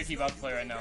Jersey about to play right now.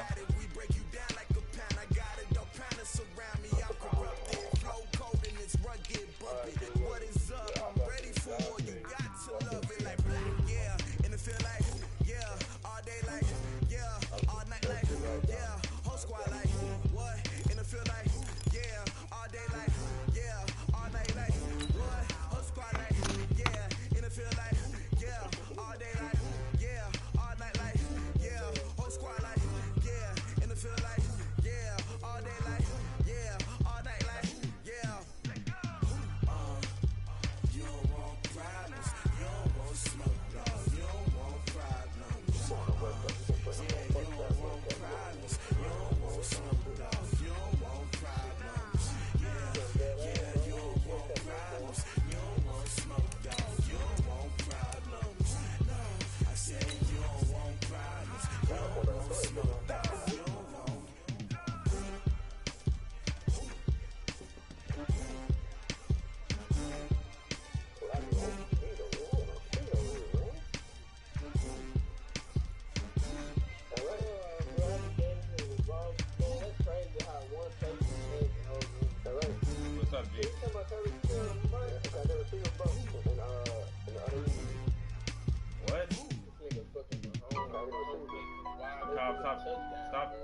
Stop.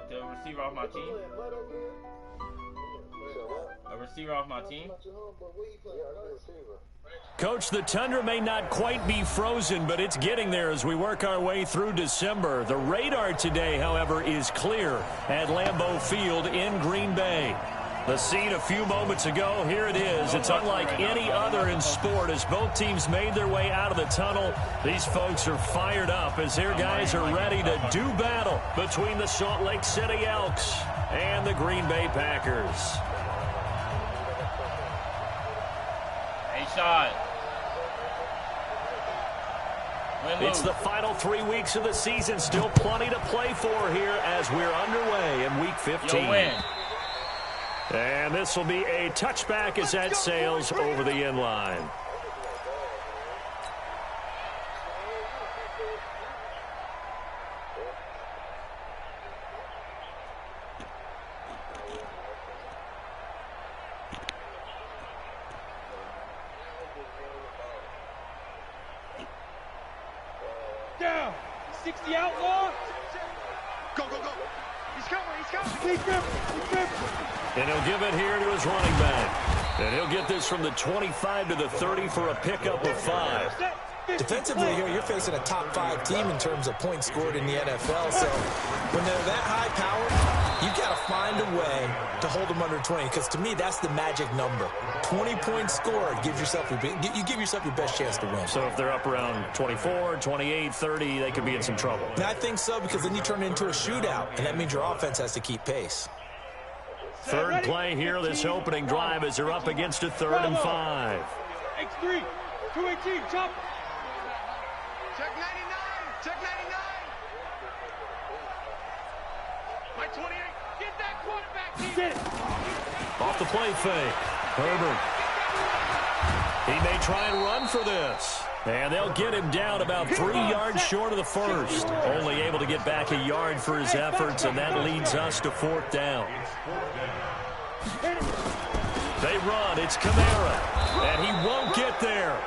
The receiver off my team. A receiver off my team. Coach, the Tundra may not quite be frozen, but it's getting there as we work our way through December. The radar today, however, is clear at Lambeau Field in Green Bay. The scene a few moments ago, here it is. It's unlike any other in sport as both teams made their way out of the tunnel. These folks are fired up as their guys are ready to do battle between the Salt Lake City Elks and the Green Bay Packers. Hey, shot. It's the final 3 weeks of the season. Still plenty to play for here as we're underway in Week 15. You'll win. And this will be a touchback as that sails over the end line. Down. 60 outlaw. Go, go, go. He's coming. He's coming. And he'll give it here to his running back. And he'll get this from the 25 to the 30 for a pickup of 5. Defensively here, you're facing a top 5 team in terms of points scored in the NFL. So when they're that high powered, you've got to find a way to hold them under 20. Because to me, that's the magic number. 20 points scored, you give yourself your best chance to win. So if they're up around 24, 28, 30, they could be in some trouble. And I think so, because then you turn it into a shootout, and that means your offense has to keep pace. Third play here, this opening drive as they're up against a 3rd and 5. X3, 218, chop. Check 99, check 99. My 28, get that quarterback. Get it. Off the play fake. Herbert. He may try and run for this. And they'll get him down about 3 yards short of the first. Only able to get back a yard for his efforts, and that leads us to 4th down. They run. It's Kamara. And he won't get there.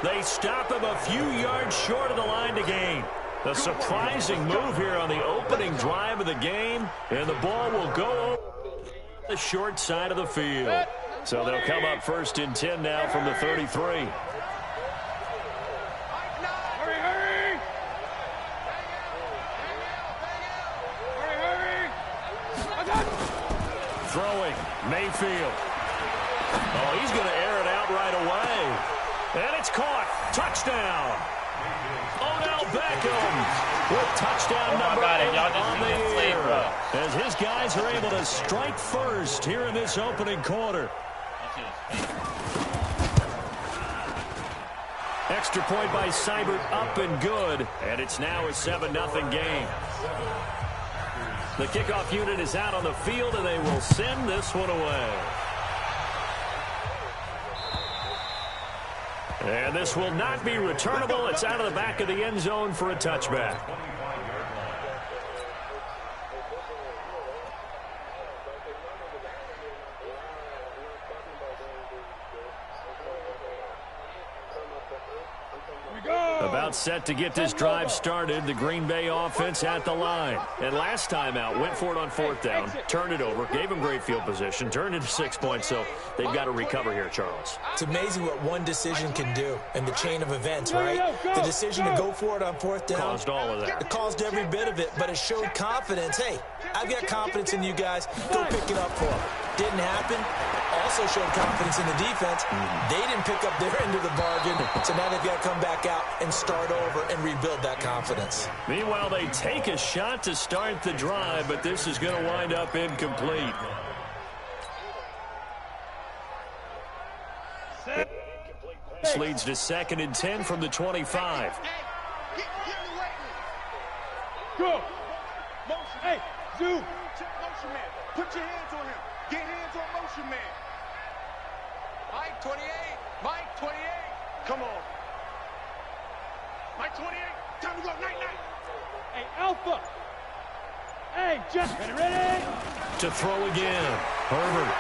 They stop him a few yards short of the line to gain. A surprising move here on the opening drive of the game. And the ball will go over the short side of the field. So they'll come up 1st and 10 now from the 33. Throwing, Mayfield. Oh, he's going to air it out right away. And it's caught. Touchdown. Odell Beckham with touchdown number 8 on the year. As his guys are able to strike first here in this opening quarter. Extra point by Seibert, up and good. And it's now a 7-0 game. The kickoff unit is out on the field, and they will send this one away. And this will not be returnable. It's out of the back of the end zone for a touchback. About set to get this drive started. The Green Bay offense at the line. And last time out, went for it on fourth down, turned it over, gave them great field position, turned into 6 points, so they've got to recover here, Charles. It's amazing what one decision can do in the chain of events, right? The decision to go for it on fourth down. Caused all of that. It caused every bit of it, but it showed confidence. Hey, I've got confidence in you guys. Go pick it up for them. Didn't happen. Also showed confidence in the defense. They didn't pick up their end of the bargain, so now they've got to come back out and start over and rebuild that confidence. Meanwhile, they take a shot to start the drive, but this is going to wind up incomplete. This leads to 2nd and 10 from the 25. Go. Motion. Hey, zoom. Check motion man. Put your hands on him. Get hands on motion man. Mike 28. Mike 28. Come on. Mike 28. Time to go. Night, night. Hey, Alpha. Hey, just ready. To throw again. Herbert.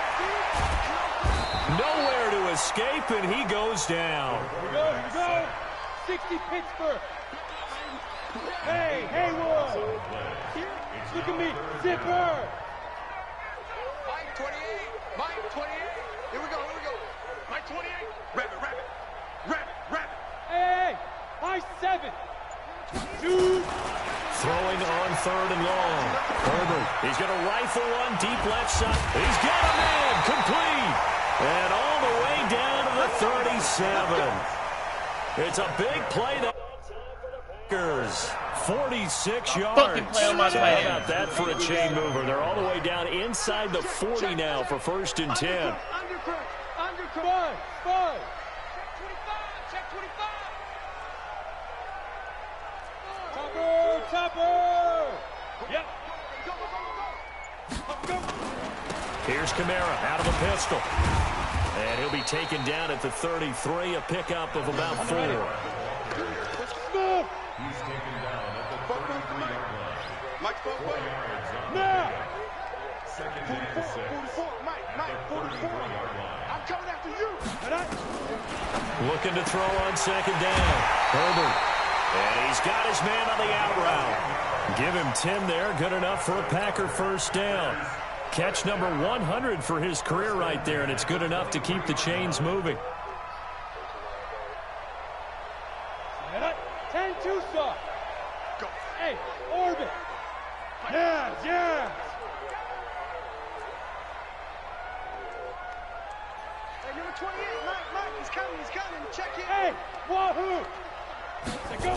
Nowhere to escape, and he goes down. Here we go. Here we go. 60 Pittsburgh. Hey, Haywood. Look at me. Zipper. Mike 28. Mike 28. Here we go. Here we go. Mike 28. Rabbit, rabbit. Rabbit, rabbit. Hey, high 7. Dude. Throwing on 3rd and long. Herbert. He's going to rifle one deep left side. He's got a man. Complete. And all the way down to the 37. It's a big play that 46 yards. Fucking play on my How man. about that for a chain mover? They're all the way down inside the 40 now for 1st and 10. Undercut. Undercut. Five. Check 25. Check 25. Topper. Topper. Yep. Go, go, go, go, go. Here's Kamara out of the pistol. And he'll be taken down at the 33, a pickup of about 4. Move. Mike, Now. 44. Mike, 44. I'm coming after you. Looking to throw on 2nd down. Herbert. And he's got his man on the out route. Give him 10 there. Good enough for a Packer 1st down. Catch number 100 for his career right there, and it's good enough to keep the chains moving. 10-2 soft. Go. Hey, orbit. Yes, yes. Hey, number 28. Mike, he's coming. Check it. Hey, wahoo. Let's go.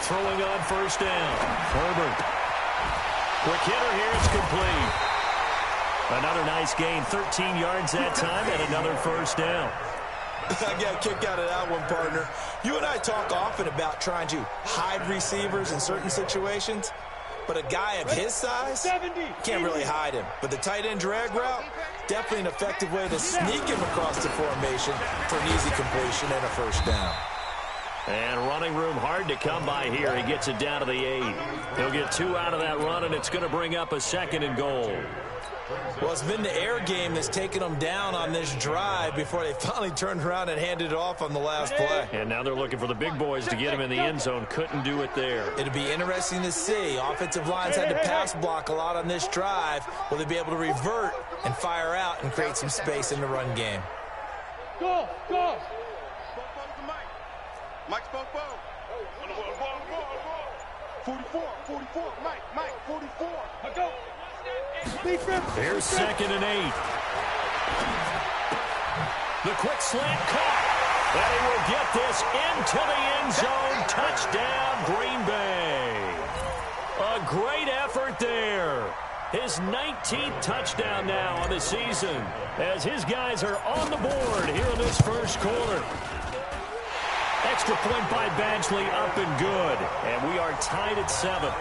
Throwing on 1st down. Herbert. Quick hitter here. It's complete. Another nice gain. 13 yards that time and another 1st down. I got a kick out of that one, partner. You and I talk often about trying to hide receivers in certain situations, but a guy of his size 70. can't really hide him. But the tight end drag route, definitely an effective way to sneak him across the formation for an easy completion and a 1st down. And running room hard to come by here. He gets it down to the 8. He'll get 2 out of that run, and it's going to bring up a 2nd and goal. Well, it's been the air game that's taken them down on this drive before they finally turned around and handed it off on the last play. And now they're looking for the big boys to get him in the end zone. Couldn't do it there. It'll be interesting to see. Offensive lines had to pass block a lot on this drive. Will they be able to revert and fire out and create some space in the run game? Go, go. Mike's Bo. 44. Mike, 44. Go. Here's 2nd and 8. The quick slant caught. And he will get this into the end zone. Touchdown, Green Bay. A great effort there. His 19th touchdown now on the season as his guys are on the board here in this 1st quarter. Extra point by Badgley up and good. And we are tied at 7.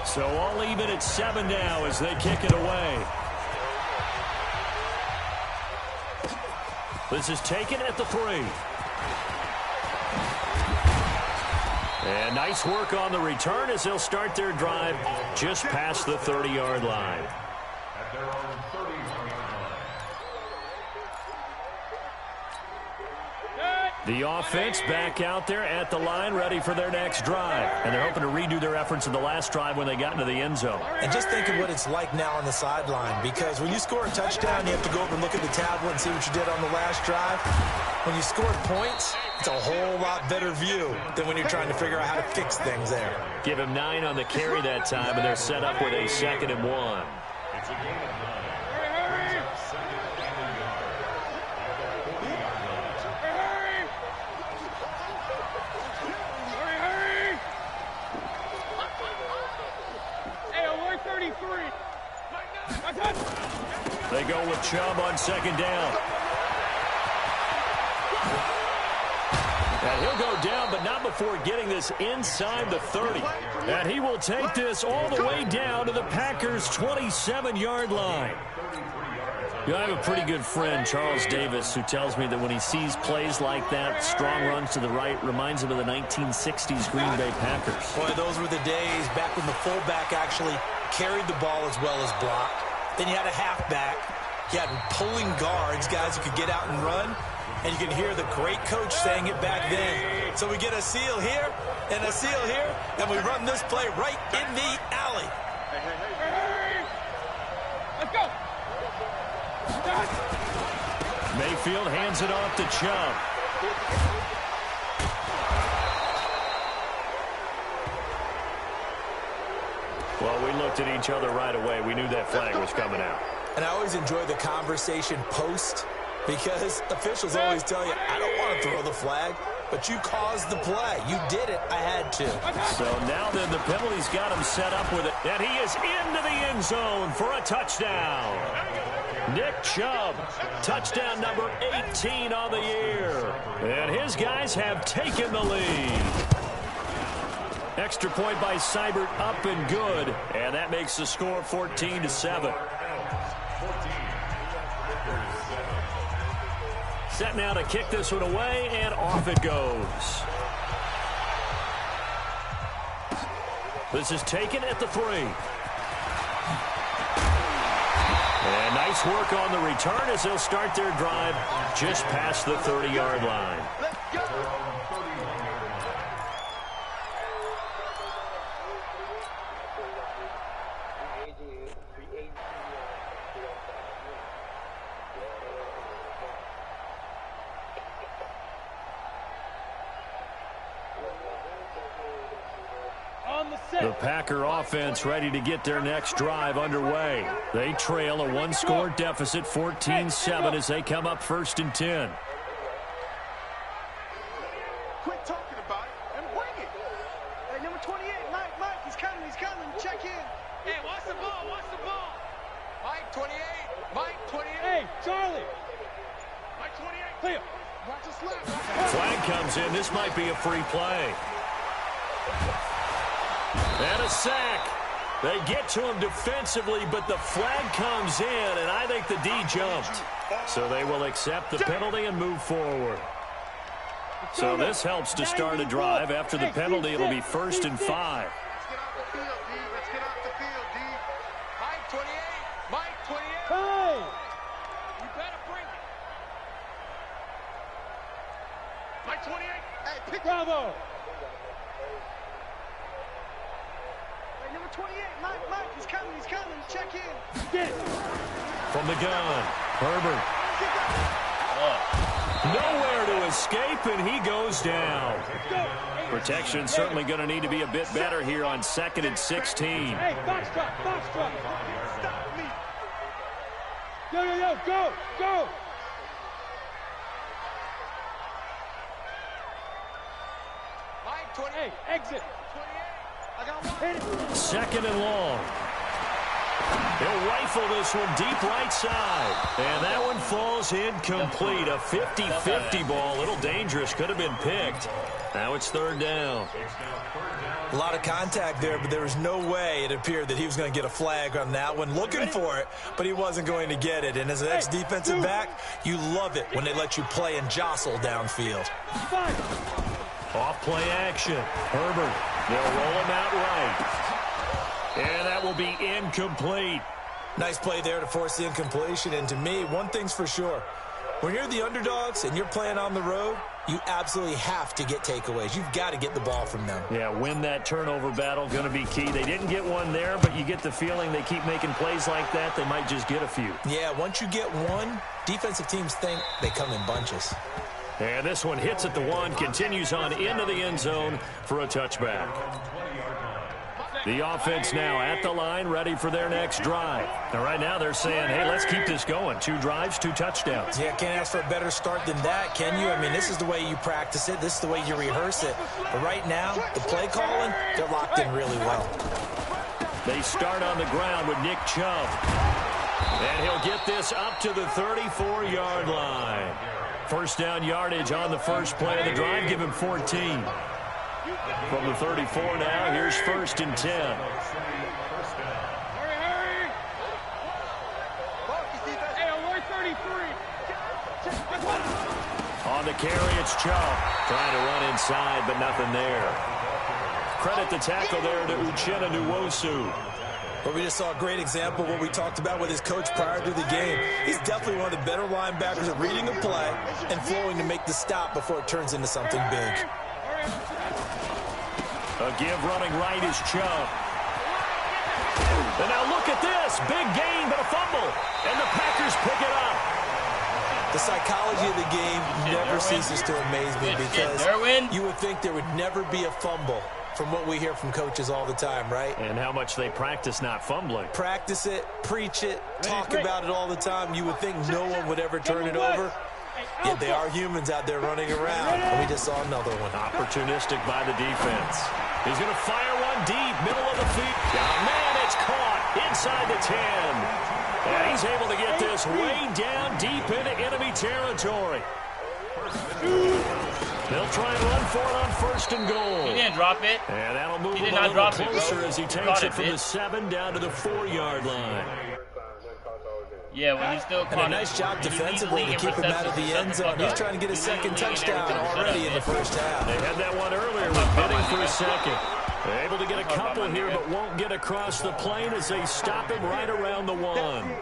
So all even at 7 now as they kick it away. This is taken at the 3. And nice work on the return as they'll start their drive just past the 30-yard line. The offense back out there at the line, ready for their next drive. And they're hoping to redo their efforts in the last drive when they got into the end zone. And just think of what it's like now on the sideline, because when you score a touchdown, you have to go over and look at the tablet and see what you did on the last drive. When you scored points, it's a whole lot better view than when you're trying to figure out how to fix things there. Give him 9 on the carry that time, and they're set up with a 2nd and 1. They go with Chubb on 2nd down. And he'll go down, but not before getting this inside the 30. And he will take this all the way down to the Packers' 27-yard line. You know, I have a pretty good friend, Charles Davis, who tells me that when he sees plays like that, strong runs to the right, reminds him of the 1960s Green Bay Packers. Boy, those were the days back when the fullback actually carried the ball as well as blocked. Then you had a halfback. You had pulling guards, guys who could get out and run. And you can hear the great coach saying it back then. So we get a seal here and a seal here, and we run this play right in the alley. Let's go. Mayfield hands it off to Chubb. Well, we looked at each other right away. We knew that flag was coming out. And I always enjoy the conversation post, because officials always tell you, I don't want to throw the flag, but you caused the play. You did it. I had to. So now then the penalty's got him set up with it. And he is into the end zone for a touchdown. Nick Chubb, touchdown number 18 on the year. And his guys have taken the lead. Extra point by Seibert, up and good. And that makes the score 14-7. Set now to kick this one away, and off it goes. This is taken at the 3. And nice work on the return as they'll start their drive just past the 30-yard line. Let's go. The Packer offense ready to get their next drive underway. They trail a 1-score deficit, 14-7, as they come up 1st and 10. Quit talking about it and bring it. Hey, number 28, Mike, he's coming. Check in. Hey, watch the ball. Mike 28, Mike 28. Hey, Charlie. Mike 28. Clear. Watch the slap. Flag comes in. This might be a free play. And a sack. They get to him defensively, but the flag comes in, and I think the D jumped. So they will accept the penalty and move forward. So this helps to start a drive. After the penalty, it'll be 1st and 5. Let's get off the field, D. Mike 28. Hey. You better bring it. Mike 28. Hey, pick Bravo. Hey, number 28, Mike, he's coming. Check in. Get it. From the gun, Herbert. Nowhere to escape, and he goes down. Protection certainly going to need to be a bit better here on 2nd and 16. Hey, box truck. Stop me. Yo, go. Mike 28. Hey, exit. 28. I got one. Hit it. 2nd and long. They'll rifle this one deep right side. And that one falls incomplete. A 50-50 ball. A little dangerous. Could have been picked. Now it's 3rd down. A lot of contact there, but there was no way it appeared that he was going to get a flag on that one. Looking for it, but he wasn't going to get it. And as an ex-defensive back, you love it when they let you play and jostle downfield. Fine. Off play action. Herbert. They'll roll him out right. And that will be incomplete. Nice play there to force the incompletion. And to me, one thing's for sure. When you're the underdogs and you're playing on the road, you absolutely have to get takeaways. You've got to get the ball from them. Yeah, win that turnover battle, going to be key. They didn't get one there, but you get the feeling they keep making plays like that, they might just get a few. Yeah, once you get one, defensive teams think they come in bunches. And this one hits at the one, continues on into the end zone for a touchback. The offense now at the line, ready for their next drive. Now, right now they're saying, hey, let's keep this going. 2 drives, 2 touchdowns. Yeah, can't ask for a better start than that, can you? I mean, this is the way you practice it. This is the way you rehearse it. But right now, the play calling, they're locked in really well. They start on the ground with Nick Chubb. And he'll get this up to the 34-yard line. First down yardage on the first play of the drive. Give him 14. From the 34 now, here's 1st and 10. Hurry! Hey, alert 33. On the carry, it's Chubb. Trying to run inside, but nothing there. Credit the tackle there to Uchenna Nwosu. But we just saw a great example of what we talked about with his coach prior to the game. He's definitely one of the better linebackers at reading a play and flowing to make the stop before it turns into something big. A give running right is Chubb. And now look at this. Big gain, but a fumble. And the Packers pick it up. The psychology of the game never ceases to amaze me because you would think there would never be a fumble from what we hear from coaches all the time, right? And how much they practice not fumbling. Practice it, preach it, talk about it all the time. You would think no one would ever turn it over. Yet they are humans out there running around. And we just saw another one. Opportunistic by the defense. He's going to fire one deep, middle of the field. Oh, man, it's caught inside the 10. And he's able to get this way down deep into enemy territory. They'll try and run for it on 1st and goal. He didn't drop it. And that'll move He him did a not little drop it, closer bro. as he He takes caught it it, from the bitch. 7 down to the 4-yard line. Yeah, when he still caught And a nice job defensively to keep him out of the end zone. He's trying to get his second touchdown already in the first half. They had that one earlier with bidding for a second. They're able to get a couple here, but won't get across the plane as they stop him right around the 1.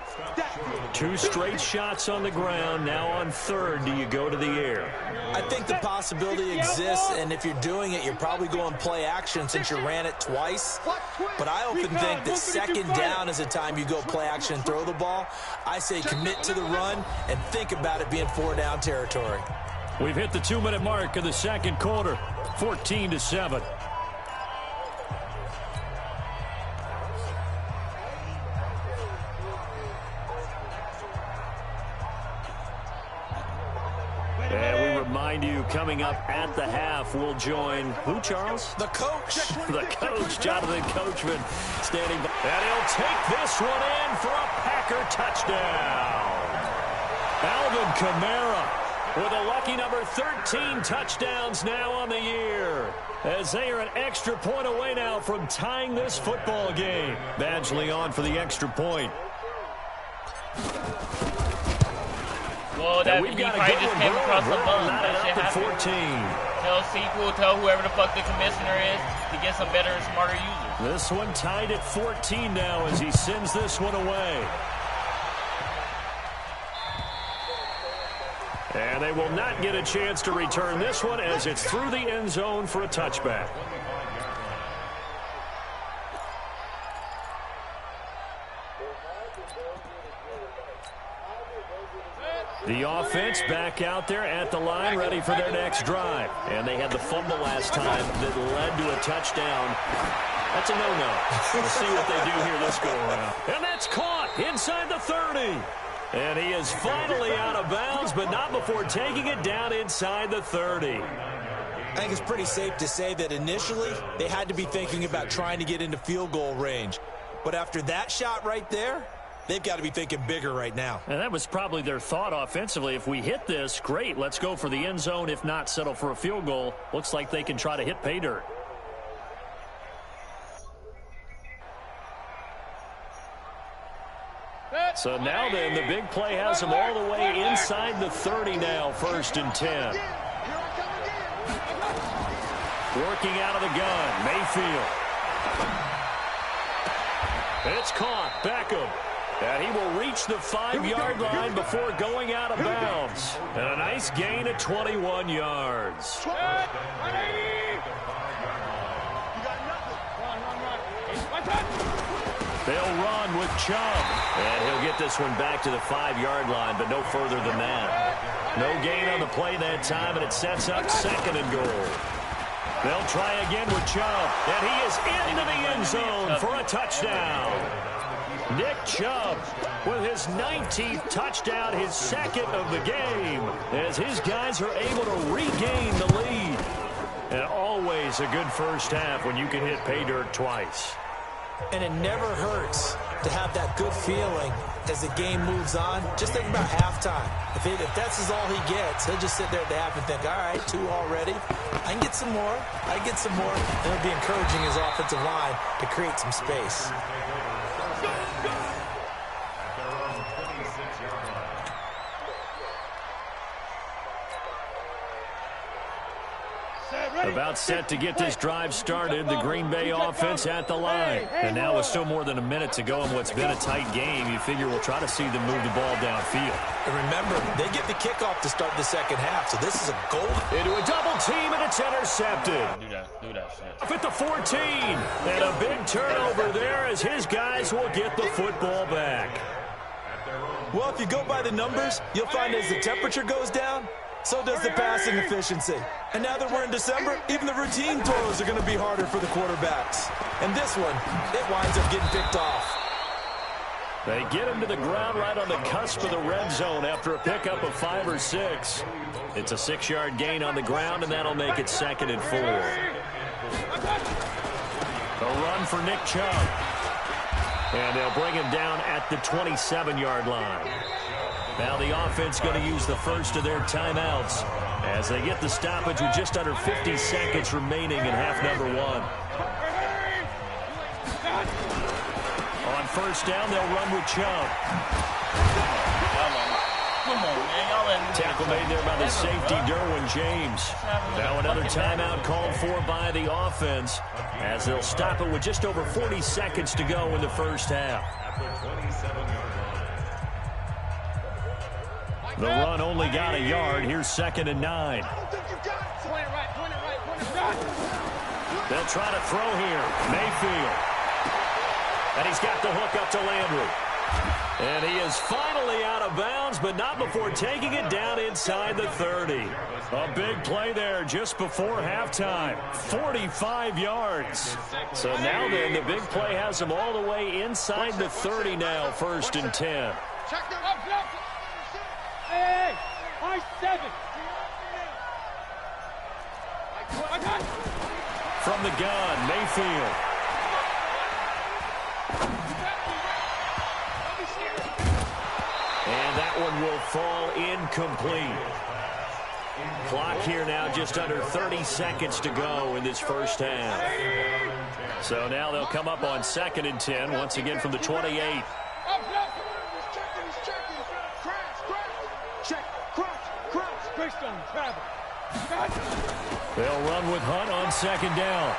2 straight shots on the ground. Now on 3rd, do you go to the air? I think the possibility exists, and if you're doing it, you're probably going play action since you ran it twice. But I often think that 2nd down is a time you go play action and throw the ball. I say commit to the run and think about it being 4-down territory. We've hit the 2-minute mark of the 2nd quarter, 14-7. And we remind you, coming up at the half, we'll join who, Charles? The coach. The coach, Jonathan Coachman, standing by. And he'll take this one in for a Packer touchdown. Alvin Kamara with a lucky number 13 touchdowns now on the year, as they are an extra point away now from tying this football game. Badgley on for the extra point. Well, that we've he got probably a just good came one. across the bum. Not That shit up at happened. 14. Tell Sequel, tell whoever the fuck the commissioner is to get some better and smarter users. This one tied at 14 now as he sends this one away. And they will not get a chance to return this one as it's through the end zone for a touchback. The offense back out there at the line, ready for their next drive. And they had the fumble last time that led to a touchdown. That's a no-no. We'll see what they do here this go-around. And that's caught inside the 30. And he is finally out of bounds, but not before taking it down inside the 30. I think it's pretty safe to say that initially they had to be thinking about trying to get into field goal range. But after that shot right there, they've got to be thinking bigger right now. And that was probably their thought offensively. If we hit this, great, let's go for the end zone. If not, settle for a field goal. Looks like they can try to hit pay dirt. So now then, the big play has them all the way inside the 30 now, 1st and 10. Working out of the gun, Mayfield. It's caught, Beckham. And he will reach the 5-yard line before going out of bounds. And a nice gain of 21 yards. They'll run with Chubb. And he'll get this one back to the 5-yard line, but no further than that. No gain on the play that time, and it sets up 2nd and goal. They'll try again with Chubb, and he is into the end zone for a touchdown. Nick Chubb with his 19th touchdown, his 2nd of the game, as his guys are able to regain the lead. And always a good first half when you can hit pay dirt twice. And it never hurts to have that good feeling as the game moves on. Just think about halftime. If that's all he gets, he'll just sit there at the half and think, all right, 2 already. I can get some more. I can get some more. And it'll be encouraging his offensive line to create some space. About set to get this drive started, the Green Bay offense at the line. And now with still more than a minute to go in what's been a tight game, you figure we'll try to see them move the ball downfield. And remember, they get the kickoff to start the second half, so this is a goal. Into a double team, and it's intercepted. Do that shit. Up at the 14. And a big turnover there as his guys will get the football back. Well, if you go by the numbers, you'll find as the temperature goes down, so does the passing efficiency. And now that we're in December, even the routine throws are going to be harder for the quarterbacks. And this one, it winds up getting picked off. They get him to the ground right on the cusp of the red zone after a pickup of 5 or 6. It's a 6-yard gain on the ground, and that'll make it 2nd and 4. A run for Nick Chubb. And they'll bring him down at the 27-yard line. Now the offense going to use the first of their timeouts as they get the stoppage with just under 50 seconds remaining in half number 1. On first down, they'll run with Chubb. Come on, man. Y'all let me Tackle made there by the safety, Derwin James. Now another timeout called for by the offense as they'll stop it with just over 40 seconds to go in the first half. The run only got a yard. Here's 2nd and 9. They'll try to throw here. Mayfield. And he's got the hook up to Landry. And he is finally out of bounds, but not before taking it down inside the 30. A big play there just before halftime. 45 yards. So now then, the big play has him all the way inside the 30 now, 1st and 10. Hey, I-7. From the gun, Mayfield. And that one will fall incomplete. Clock here now just under 30 seconds to go in this first half. So now they'll come up on 2nd and 10, once again from the 28. They'll run with Hunt on 2nd down.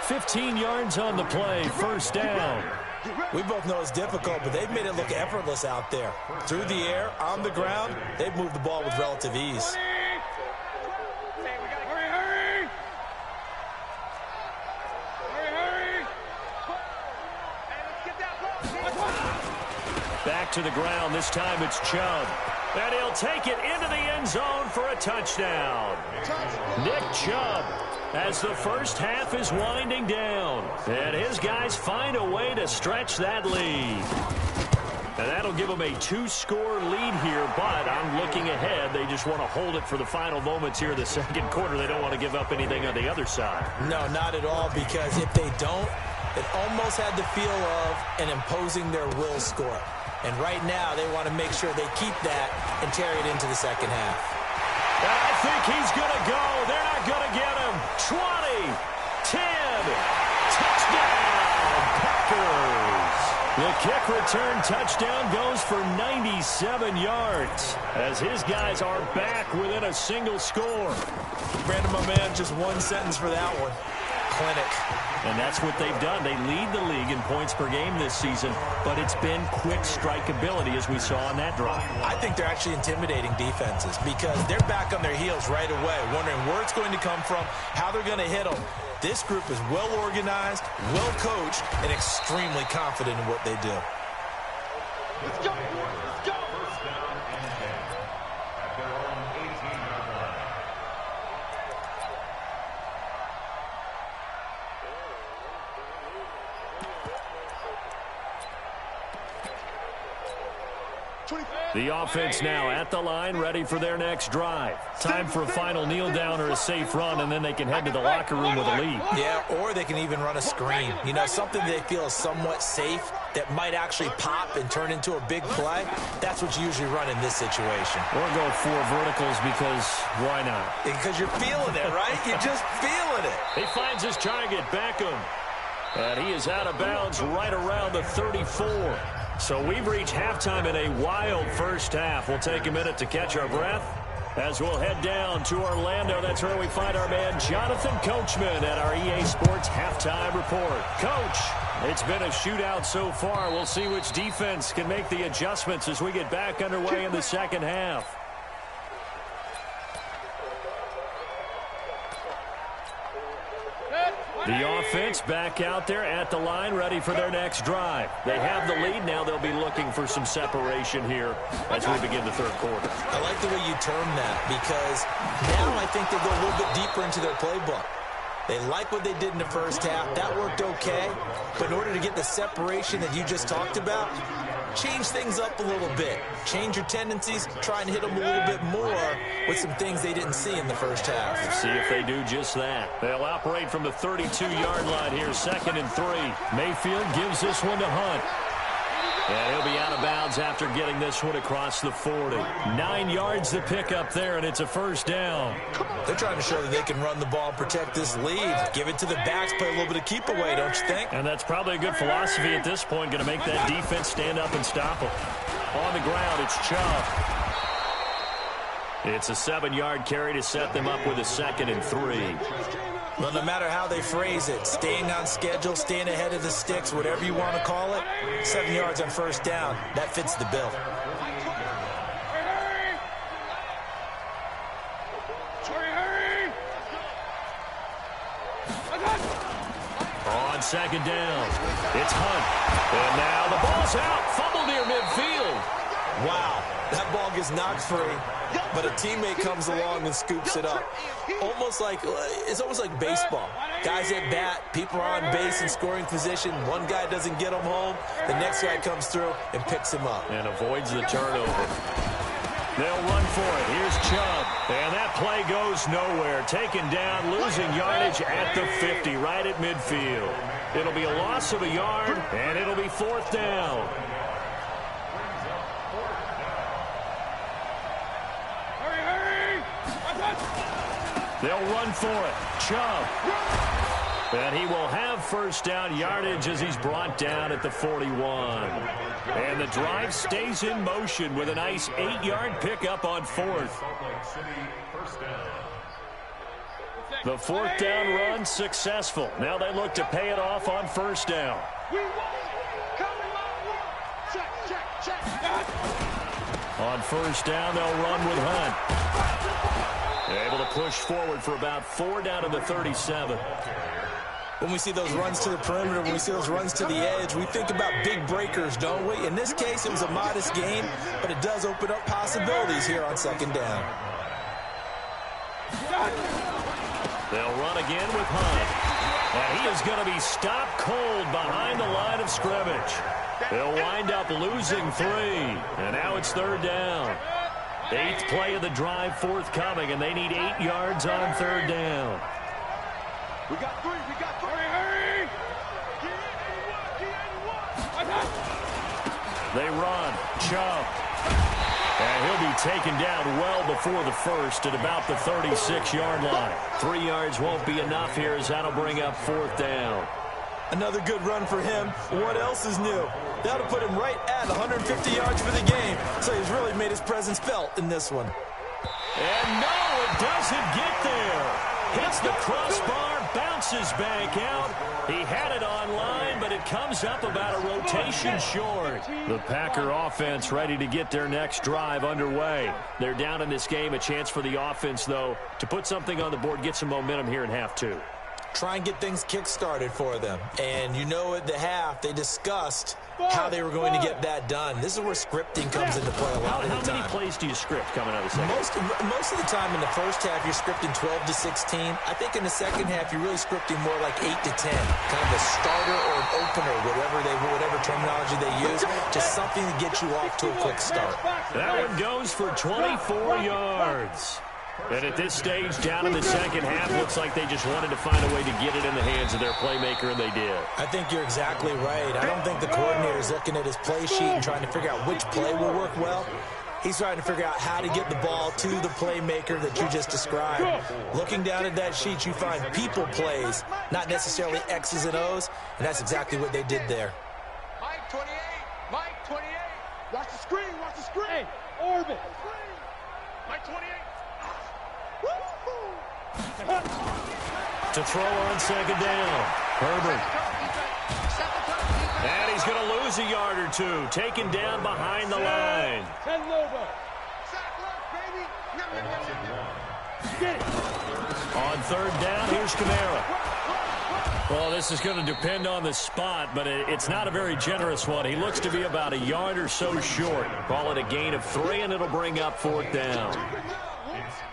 15 yards on the play, 1st down. We both know it's difficult, but they've made it look effortless out there. Through the air, on the ground, they've moved the ball with relative ease. Back to the ground. This time it's Chubb. And he'll take it into the end zone for a touchdown. Nick Chubb, as the first half is winding down. And his guys find a way to stretch that lead. And that'll give them a 2-score lead here, but I'm looking ahead. They just want to hold it for the final moments here in the second quarter. They don't want to give up anything on the other side. No, not at all, because if they don't, it almost had the feel of an imposing their will score. And right now, they want to make sure they keep that and carry it into the second half. And I think he's going to go. They're not going to get him. 20, 10, touchdown, Packers. The kick return touchdown goes for 97 yards as his guys are back within a single score. Brandon, my man, just one sentence for that one. clinic. And that's what they've done. They lead the league in points per game this season, but it's been quick strikeability as we saw on that drive. I think they're actually intimidating defenses because they're back on their heels right away, wondering where it's going to come from, how they're going to hit them. This group is well organized, well coached, and extremely confident in what they do. Let's go, boys. Let's go. The offense now at the line, ready for their next drive. Time for a final kneel down or a safe run, and then they can head to the locker room with a lead. Yeah, or they can even run a screen. You know, something they feel is somewhat safe that might actually pop and turn into a big play. That's what you usually run in this situation. Or go 4 verticals because why not? Because you're feeling it, right? You're just feeling it. He finds his target, Beckham. And he is out of bounds right around the 34. So we've reached halftime in a wild first half. We'll take a minute to catch our breath as we'll head down to Orlando. That's where we find our man Jonathan Coachman at our EA Sports Halftime Report. Coach, it's been a shootout so far. We'll see which defense can make the adjustments as we get back underway in the second half. The offense back out there at the line, ready for their next drive. They have the lead. Now they'll be looking for some separation here as we begin the third quarter. I like the way you term that because now I think they go a little bit deeper into their playbook. They like what they did in the first half. That worked okay. But in order to get the separation that you just talked about, change things up a little bit. Change your tendencies. Try and hit them a little bit more with some things they didn't see in the first half. Let's see if they do just that. They'll operate from the 32-yard line here, 2nd and 3. Mayfield gives this one to Hunt. And he'll be out of bounds after getting this one across the 40. 9 yards to pick up there, and it's a first down. They're trying to show that they can run the ball and protect this lead. Give it to the backs, play a little bit of keep away, don't you think? And that's probably a good philosophy at this point, going to make that defense stand up and stop them. On the ground, it's Chubb. It's a 7-yard carry to set them up with a 2nd and 3. Well, no matter how they phrase it, staying on schedule, staying ahead of the sticks, whatever you want to call it, 7 yards on first down, that fits the bill. On 2nd down, it's Hunt. And now the ball's out, fumble near midfield. Wow, that ball gets knocked free, but a teammate comes along and scoops it up. It's almost like baseball. Guys at bat, people are on base in scoring position. One guy doesn't get him home. The next guy comes through and picks him up. And avoids the turnover. They'll run for it. Here's Chubb. And that play goes nowhere. Taken down, losing yardage at the 50, right at midfield. It'll be a loss of a yard, and it'll be 4th down. They'll run for it. Chubb. And he will have first down yardage as he's brought down at the 41. And the drive stays in motion with a nice 8-yard pickup on 4th. The 4th down run successful. Now they look to pay it off on first down. On first down, they'll run with Hunt. Able to push forward for about 4 down to the 37. When we see those runs to the perimeter, when we see those runs to the edge, we think about big breakers, don't we? In this case, it was a modest gain, but it does open up possibilities here on 2nd down. They'll run again with Hunt. And he is going to be stopped cold behind the line of scrimmage. They'll wind up losing 3. And now it's 3rd down. 8th play of the drive forthcoming, and they need 8 yards on 3rd down. We got 3. We got 3. Hurry! They run. Chubb. And he'll be taken down well before the first at about the 36-yard line. 3 yards won't be enough here as that'll bring up 4th down. Another good run for him. What else is new? That'll put him right at 150 yards for the game. So he's really made his presence felt in this one. And no, it doesn't get there. Hits the crossbar bounces back out. He had it online, but it comes up about a rotation short. The Packer offense ready to get their next drive underway. They're down in this game. A chance for the offense, though, to put something on the board, get some momentum here in half two. Try and get things kick-started for them. And you know at the half, they discussed how they were going to get that done. This is where scripting comes into play a lot of the time. How many plays do you script coming out of the second? Most of the time in the first half, you're scripting 12 to 16. I think in the second half, you're really scripting more like 8 to 10. Kind of a starter or an opener, whatever terminology they use. Just something to get you off to a quick start. That one goes for 24 yards. And at this stage, down in the second half, looks like they just wanted to find a way to get it in the hands of their playmaker, and they did. I think you're exactly right. I don't think the coordinator's looking at his play sheet and trying to figure out which play will work well. He's trying to figure out how to get the ball to the playmaker that you just described. Looking down at that sheet, you find people plays, not necessarily X's and O's, and that's exactly what they did there. Mike 28, Mike 28. Watch the screen, watch the screen. Hey, orbit. Mike 28. To throw on second down, Herbert. And he's going to lose a yard or two, taken down behind the line. On third down, here's Kamara. Well, this is going to depend on the spot, but it's not a very generous one. He looks to be about a yard or so short. Call it a gain of 3, and it'll bring up fourth down.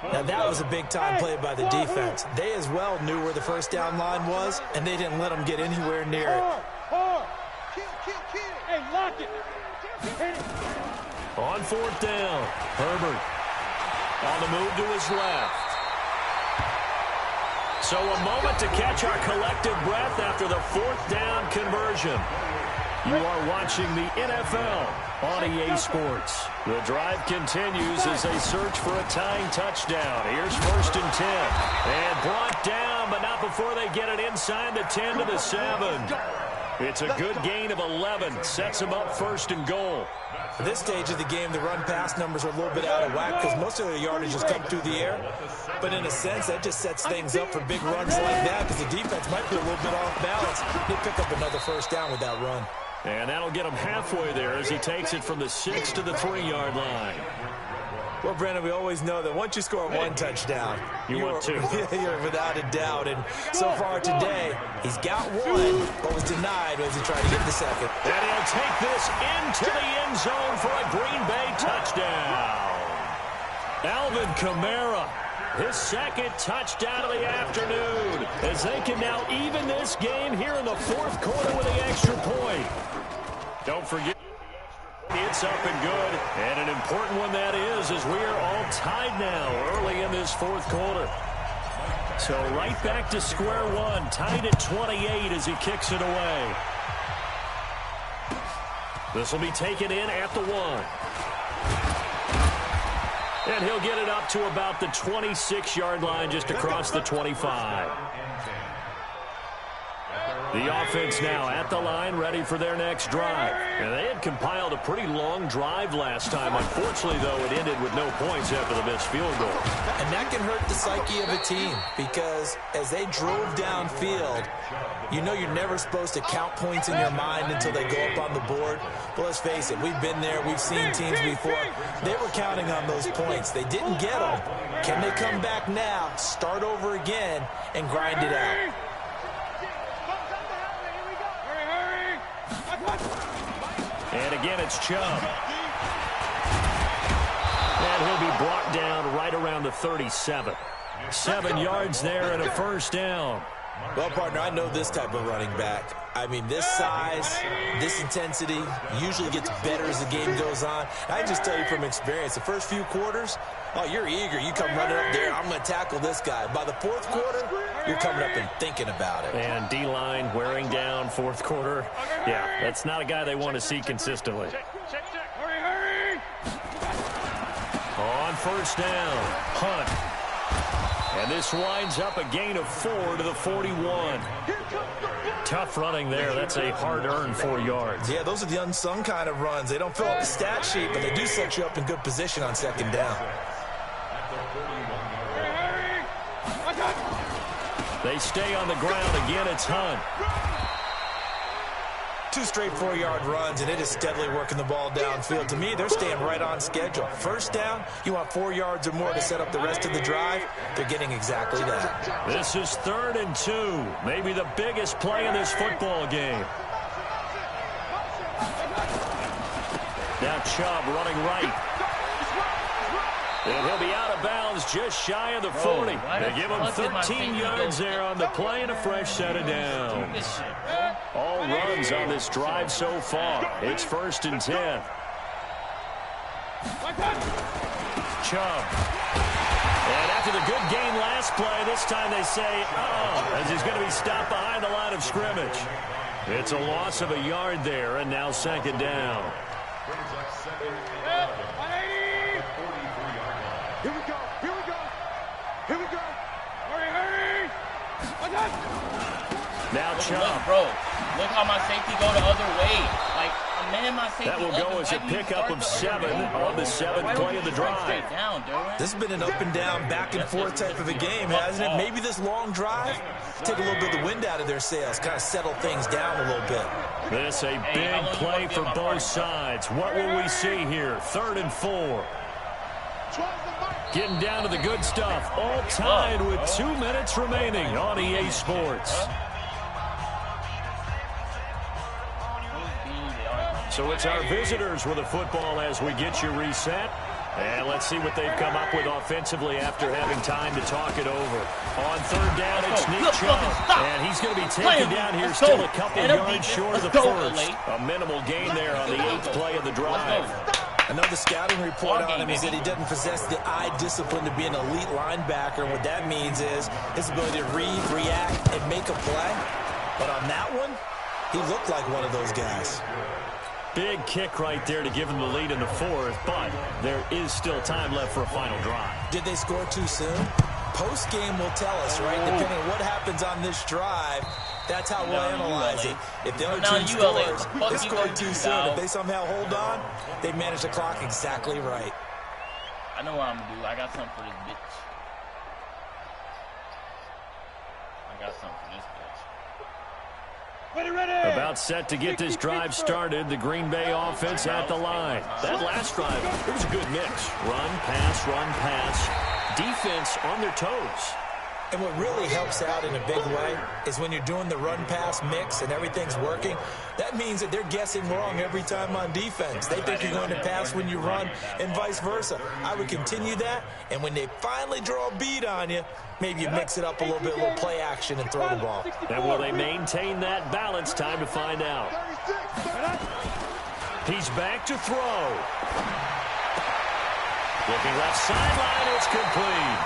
Now, that was a big-time play by the defense. They as well knew where the first down line was, and they didn't let them get anywhere near it. Hey, lock it. On fourth down, Herbert on the move to his left. So a moment to catch our collective breath after the fourth down conversion. You are watching the NFL on EA Sports. The drive continues as they search for a tying touchdown. Here's first and 10. And brought down, but not before they get it inside the 10 to the 7. It's a good gain of 11. Sets them up first and goal. At this stage of the game, the run-pass numbers are a little bit out of whack because most of the yardage has come through the air. But in a sense, that just sets things up for big runs like that because the defense might be a little bit off balance. They pick up another first down with that run. And that'll get him halfway there as he takes it from the 6 to the 3-yard line. Well, Brandon, we always know that once you score one touchdown, you want two. You're without a doubt. And so far today, he's got one, but was denied as he tried to get the second. And he'll take this into the end zone for a Green Bay touchdown. Alvin Kamara, his second touchdown of the afternoon, as they can now even this game here in the fourth quarter with the extra point. Don't forget, it's up and good, and an important one that is, as we are all tied now early in this fourth quarter. So right back to square one, tied at 28 as he kicks it away. This will be taken in at the 1. And he'll get it up to about the 26-yard line, just across the 25. The offense now at the line, ready for their next drive. And they had compiled a pretty long drive last time. Unfortunately, though, it ended with no points after the missed field goal. And that can hurt the psyche of a team because as they drove downfield, you know you're never supposed to count points in your mind until they go up on the board. But let's face it, we've been there. We've seen teams before. They were counting on those points. They didn't get them. Can they come back now, start over again, and grind it out? And again, it's Chubb. And he'll be brought down right around the 37. 7 yards there and a first down. Well, partner, I know this type of running back. I mean, this size, this intensity usually gets better as the game goes on. I just tell you from experience, the first few quarters, oh, you're eager. You come running up there, I'm going to tackle this guy. By the fourth quarter, you're coming up and thinking about it. And D-line wearing down fourth quarter. Yeah, that's not a guy they want to see consistently. Hurry! On first down, Hunt. And this winds up a gain of 4 to the 41. Tough running there. That's a hard-earned 4 yards. Yeah, those are the unsung kind of runs. They don't fill up the stat sheet, but they do set you up in good position on second down. They stay on the ground. Again, it's Hunt. 2 straight 4-yard runs, and it is steadily working the ball downfield. To me, they're staying right on schedule. First down, you want 4 yards or more to set up the rest of the drive. They're getting exactly that. This is 3rd and 2. Maybe the biggest play in this football game. Now Chubb running right. And he'll be out of bounds just shy of the 40. They give him 13 yards there on the play and a fresh set of down. All runs on this drive so far. It's 1st and 10. Chubb. And after the good game last play, this time they say, as he's going to be stopped behind the line of scrimmage. It's a loss of a yard there, and now 2nd down. Here we go. Here we go. Here we go. Hurry. Now Chubb. Look, bro. Look how my safety go the other way. Like, man, my safety. That will go as a pickup of 7 on the 7th play of the drive. This has been an up and down, back and forth type of a game, hasn't it? Maybe this long drive, take a little bit of the wind out of their sails, kind of settle things down a little bit. This a big play for both sides. What will we see here? 3rd and 4. Getting down to the good stuff. All tied with 2 minutes remaining on EA Sports. So it's our visitors with the football as we get you reset. And let's see what they've come up with offensively after having time to talk it over. On 3rd down, it's Nick Chubb. And he's going to be taken down here still a couple yards short of the first. A minimal gain there on the 8th play of the drive. I know the scouting report on him is that he doesn't possess the eye discipline to be an elite linebacker. What that means is his ability to read, react, and make a play. But on that one, he looked like one of those guys. Big kick right there to give him the lead in the 4th, but there is still time left for a final drive. Did they score too soon? Post-game will tell us, right? Depending on what happens on this drive, that's how we'll analyze it. If the other team scores, they scored too soon. If they somehow hold on, they manage the clock exactly right. I know what I'm going to do. I got something for this bitch. About set to get this drive started. The Green Bay offense at the line. That last drive, it was a good mix. Run, pass, defense on their toes. And what really helps out in a big way is when you're doing the run-pass mix and everything's working, that means that they're guessing wrong every time on defense. They think you're going to pass when you run and vice versa. I would continue that, and when they finally draw a beat on you, maybe you mix it up a little bit, a little play action and throw the ball. And will they maintain that balance? Time to find out. He's back to throw. Looking left sideline, it's complete.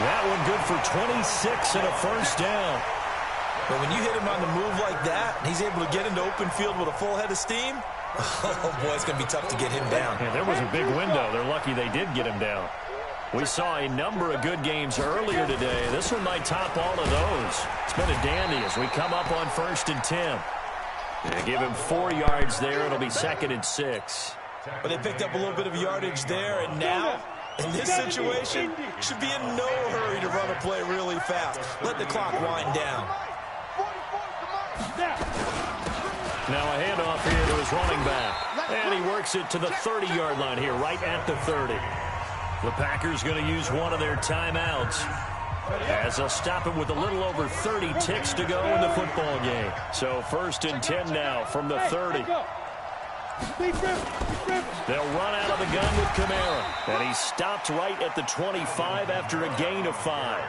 That one good for 26 and a 1st down. But when you hit him on the move like that, and he's able to get into open field with a full head of steam, oh boy, it's going to be tough to get him down. Yeah, there was a big window. They're lucky they did get him down. We saw a number of good games earlier today. This one might top all of those. It's been a dandy as we come up on 1st and 10. They give him 4 yards there. It'll be 2nd and 6. But they picked up a little bit of yardage there, and now, in this situation, should be in no hurry to run a play really fast. Let the clock wind down. Now a handoff here to his running back. And he works it to the 30-yard line here, right at the 30. The Packers going to use one of their timeouts as they'll stop it with a little over 30 ticks to go in the football game. So 1st and 10 now from the 30. They'll run out of the gun with Kamara. And he stopped right at the 25 after a gain of 5.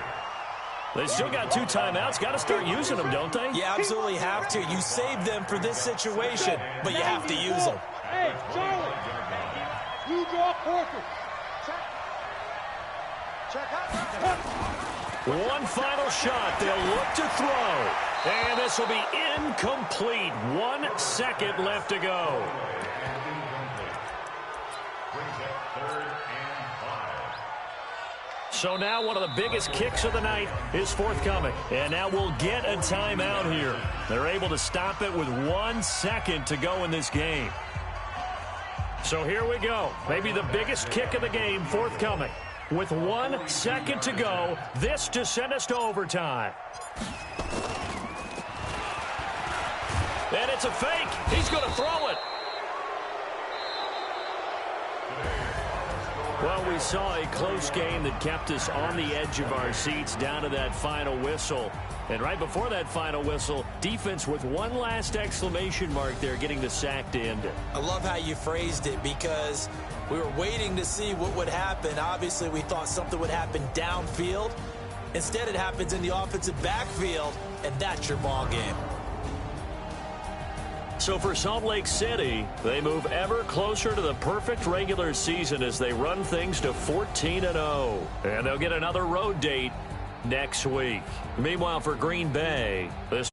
They still got 2 timeouts. Got to start using them, don't they? You absolutely have to. You save them for this situation, but you have to use them. Hey, Charlie. You draw Porter. One final shot. They'll look to throw. And this will be incomplete. 1 second left to go. So now one of the biggest kicks of the night is forthcoming. And now we'll get a timeout here. They're able to stop it with 1 second to go in this game. So here we go. Maybe the biggest kick of the game forthcoming. With 1 second to go, this to send us to overtime. And it's a fake. He's going to throw it. Well, we saw a close game that kept us on the edge of our seats down to that final whistle. And right before that final whistle, defense with one last exclamation mark there, getting the sack to end it. I love how you phrased it because we were waiting to see what would happen. Obviously, we thought something would happen downfield. Instead, it happens in the offensive backfield, and that's your ball game. So for Salt Lake City, they move ever closer to the perfect regular season as they run things to 14-0. And they'll get another road date next week. Meanwhile, for Green Bay, this